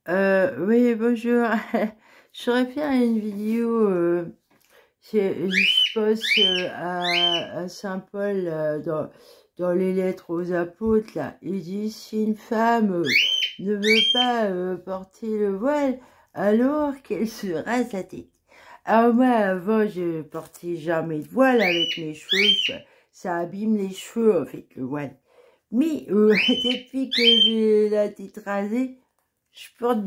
Oui, bonjour. Je voudrais faire une vidéo. Je poste à Saint-Paul dans les lettres aux apôtres. Là, il dit si une femme ne veut pas porter le voile, alors qu'elle se rase la tête. Alors moi, avant, je portais jamais de voile avec mes cheveux. Ça abîme les cheveux, en fait, le voile. Mais depuis que j'ai la tête rasée, je porte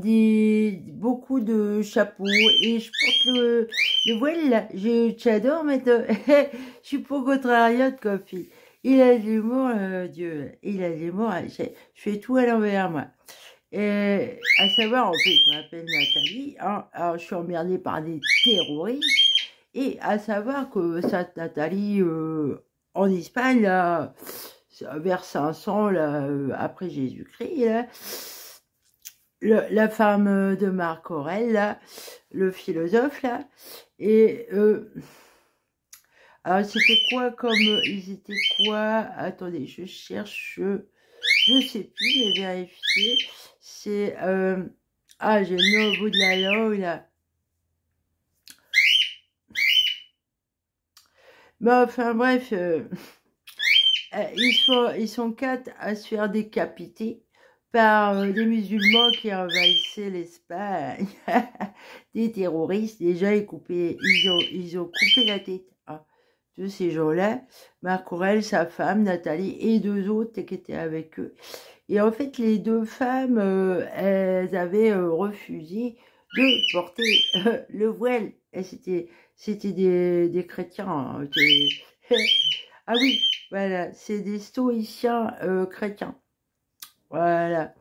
beaucoup de chapeaux et je porte le voile là. J'adore maintenant. Je suis pas contrariante comme fille. Il a de l'humour, Dieu. Il a de l'humour. Je fais tout à l'envers, moi. Et à savoir, en fait, je m'appelle Nathalie. Hein, alors, je suis emmerdée par des terroristes. Et à savoir que cette Nathalie, en Espagne, là, vers 500, là, après Jésus-Christ, là, la femme de Marc Aurèle, là, le philosophe, là, et alors c'était quoi comme, ils étaient quoi, attendez, je cherche, je sais plus, mais vérifier, c'est, ah, j'ai le nom au bout de la langue, là, mais enfin, bref, ils sont 4 à se faire décapiter par des musulmans qui envahissaient l'Espagne, des terroristes. Déjà, ils ont coupé la tête de ces gens-là. Marc Aurèle, sa femme, Nathalie, et deux autres qui étaient avec eux. Et en fait, les deux femmes, elles avaient refusé de porter le voile. Et c'était des chrétiens. Hein, ah oui, voilà, c'est des stoïciens chrétiens. Voilà.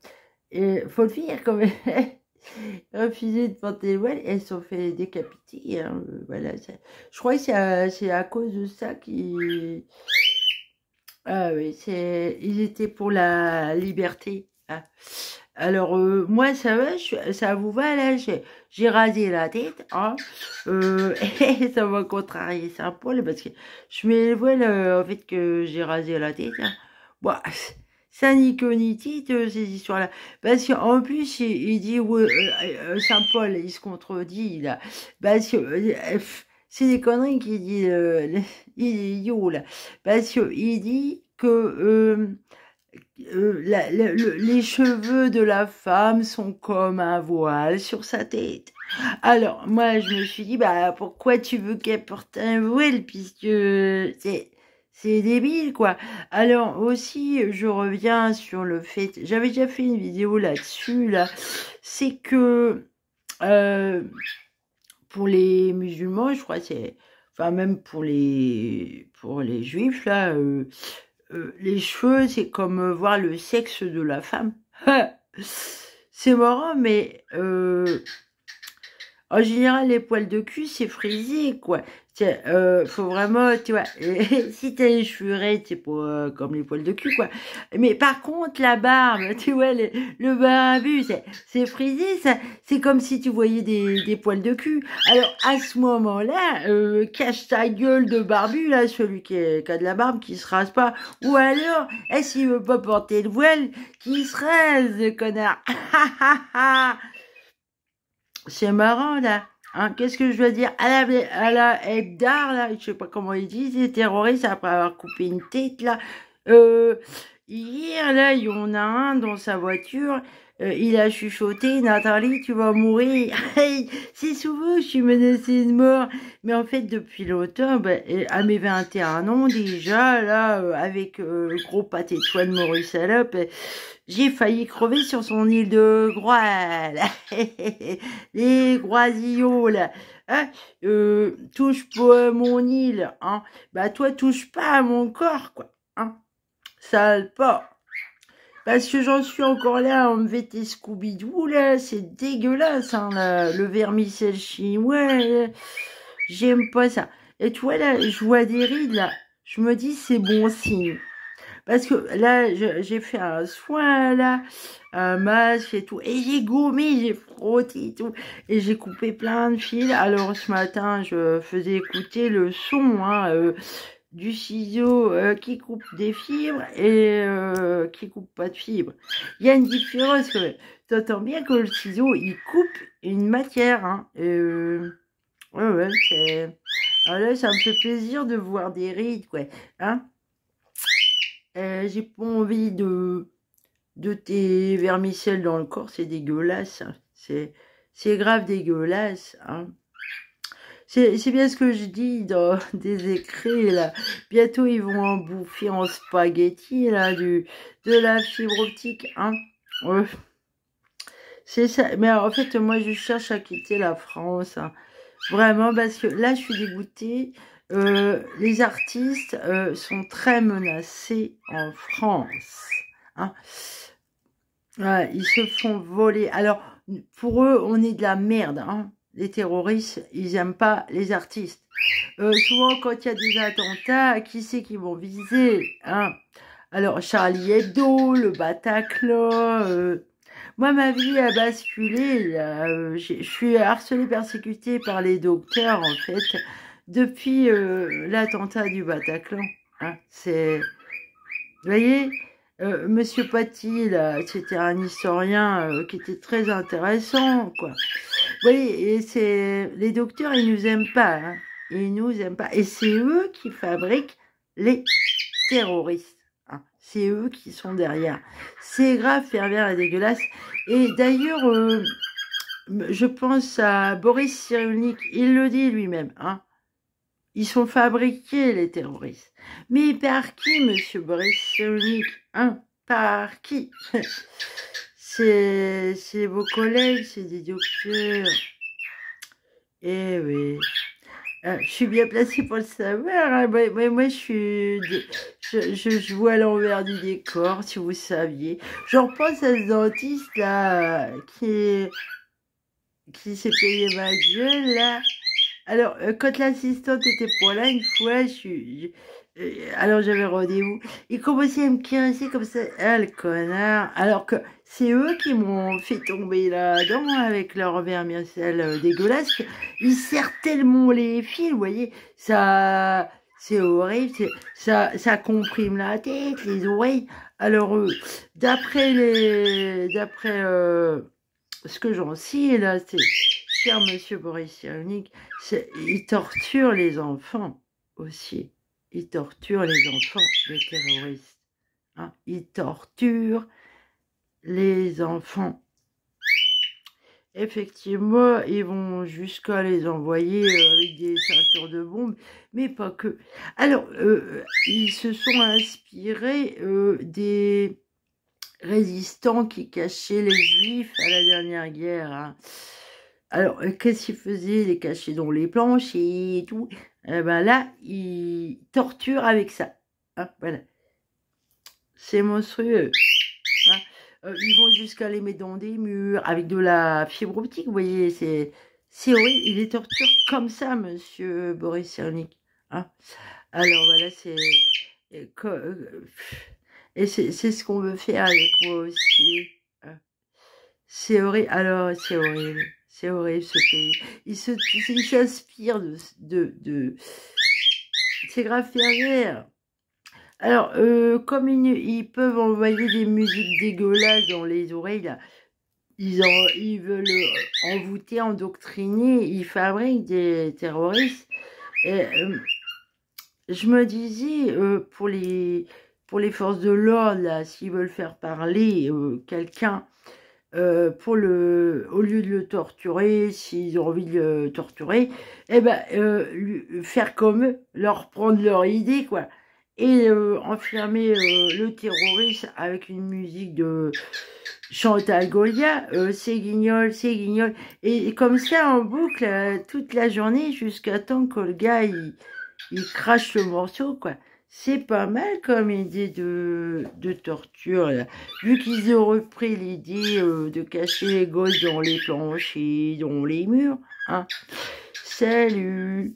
Et faut le dire quand même. Refusé de porter le voile, elles se sont fait décapiter. Hein, voilà, je crois que c'est à cause de ça qu'ils. Ah oui, ils étaient pour la liberté. Hein. Alors, moi, ça va, ça vous va, là, j'ai rasé la tête, hein, et ça va contrarier Saint-Paul, parce que je mets le voile, en fait, que j'ai rasé la tête, hein. Bon, ça n'y que ni titre, ces histoires-là, parce qu'en plus, il dit, ouais, Saint-Paul, il se contredit, là, parce que, c'est des conneries qu'il dit, il est idiot, là, parce que il dit que, les cheveux de la femme sont comme un voile sur sa tête. Alors, moi, je me suis dit, bah, pourquoi tu veux qu'elle porte un voile, puisque c'est débile, quoi. Alors, aussi, je reviens sur le fait, j'avais déjà fait une vidéo là-dessus, là, c'est que, euh, pour les musulmans, je crois, enfin, même pour les juifs, là, les cheveux, c'est comme voir le sexe de la femme. C'est marrant, mais en général, les poils de cul, c'est frisé, quoi. Faut vraiment, tu vois, si t'as les cheveux raides, c'est pas comme les poils de cul, quoi. Mais par contre, la barbe, tu vois, le barbu, c'est frisé, ça. C'est comme si tu voyais des poils de cul. Alors, à ce moment-là, cache ta gueule de barbu, là, celui qui a de la barbe, qui se rase pas. Ou alors, est-ce qu'il veut pas porter le voile, qui se rase, connard. C'est marrant, là. Hein, qu'est-ce que je dois dire à la Edgar, là, je sais pas comment ils disent, les terroristes, après avoir coupé une tête, là. Hier, là, il y en a un dans sa voiture, il a chuchoté, Nathalie, tu vas mourir. C'est souvent, je suis menacée de mort. Mais en fait, depuis longtemps, à mes 21 ans, déjà, là, avec le gros pâté de foie de morue salope, j'ai failli crever sur son île de Groix, là. Les groisillons, là. Hein, touche pas à mon île, hein. Bah, toi, touche pas à mon corps, quoi. Hein. Sale pas. Parce que j'en suis encore là, on me fait tes Scooby-Doo, là. C'est dégueulasse, hein, le vermicelle chinois. Là. J'aime pas ça. Et tu vois, là, je vois des rides, là. Je me dis, c'est bon signe. Parce que là, j'ai fait un soin, là, un masque et tout. Et j'ai gommé, j'ai frotté et tout. Et j'ai coupé plein de fils. Alors, ce matin, je faisais écouter le son, hein, du ciseau qui coupe des fibres et qui coupe pas de fibres. Il y a une différence quand même. T'entends bien que le ciseau, il coupe une matière. Hein. Ouais, c'est... Alors là, ça me fait plaisir de voir des rides, quoi. Hein. J'ai pas envie de tes vermicelles dans le corps, c'est dégueulasse. Hein. C'est grave dégueulasse. Hein. C'est bien ce que je dis dans des écrits, là. Bientôt, ils vont en bouffer en spaghetti, là, de la fibre optique, hein. Ouais. C'est ça. Mais en fait, moi, je cherche à quitter la France, hein. Vraiment, parce que là, je suis dégoûtée. Les artistes sont très menacés en France, hein. Ouais, ils se font voler. Alors, pour eux, on est de la merde, hein. Les terroristes, ils aiment pas les artistes. Souvent, quand il y a des attentats, qui c'est qui vont viser, hein? Alors, Charlie Hebdo, le Bataclan. Moi, ma vie a basculé. Je suis harcelée, persécutée par les docteurs, en fait, depuis l'attentat du Bataclan. Hein, c'est, vous voyez, Monsieur Paty, là, c'était un historien qui était très intéressant, quoi. Vous voyez, et c'est les docteurs, ils nous aiment pas, hein. Ils nous aiment pas. Et c'est eux qui fabriquent les terroristes. Hein. C'est eux qui sont derrière. C'est grave, pervers et dégueulasse. Et d'ailleurs, je pense à Boris Cyrulnik, il le dit lui-même, hein. Ils sont fabriqués, les terroristes. Mais par qui, monsieur Boris Cyrulnik, hein? Par qui? C'est vos collègues, c'est des docteurs. Eh oui. Je suis bien placée pour le savoir. Hein. Moi, je vois à l'envers du décor, si vous saviez. Je repense à ce dentiste, là, qui s'est payé ma gueule, là. Alors, quand l'assistante était pas là, une fois, alors j'avais rendez-vous. Il commençait à me caresser comme ça. Ah, le connard. Alors que c'est eux qui m'ont fait tomber là-dedans avec leur vermicelle dégueulasse. Ils serrent tellement les fils, vous voyez. Ça, c'est horrible. Ça comprime la tête, les oreilles. Alors, d'après ce que j'en sais, là, c'est... Cher monsieur Boris Cyrulnik, il torture les enfants aussi. Il torture les enfants, les terroristes. Hein, il torture les enfants. Effectivement, ils vont jusqu'à les envoyer avec des ceintures de bombes, mais pas que. Alors, ils se sont inspirés des résistants qui cachaient les juifs à la dernière guerre. Hein. Alors, qu'est-ce qu'ils faisaient? Les cachaient dans les planches et tout. Ben là, ils torturent avec ça. Hein, voilà. C'est monstrueux. Hein. Ils vont jusqu'à les mettre dans des murs avec de la fibre optique, vous voyez. C'est horrible. Ils les torturent comme ça, monsieur Boris Cyrulnik. Hein. Alors, voilà, c'est... Et c'est ce qu'on veut faire avec moi aussi. Hein. C'est horrible. Alors, c'est horrible. C'est horrible ce pays. Il s'inspire de... C'est grave pervers. Alors, comme ils peuvent envoyer des musiques dégueulasses dans les oreilles, là, ils veulent envoûter, endoctriner, ils fabriquent des terroristes. Et, je me disais, pour les forces de l'ordre, là, s'ils veulent faire parler quelqu'un, au lieu de le torturer, s'ils ont envie de le torturer, eh ben, faire comme eux, leur prendre leur idée, quoi, et enfermer le terroriste avec une musique de Chantal Goya, c'est guignol, et comme ça en boucle toute la journée jusqu'à temps que le gars il crache le morceau, quoi. C'est pas mal comme idée de torture, là. Vu qu'ils ont repris l'idée de cacher les gosses dans les planches et dans les murs. Hein. Salut!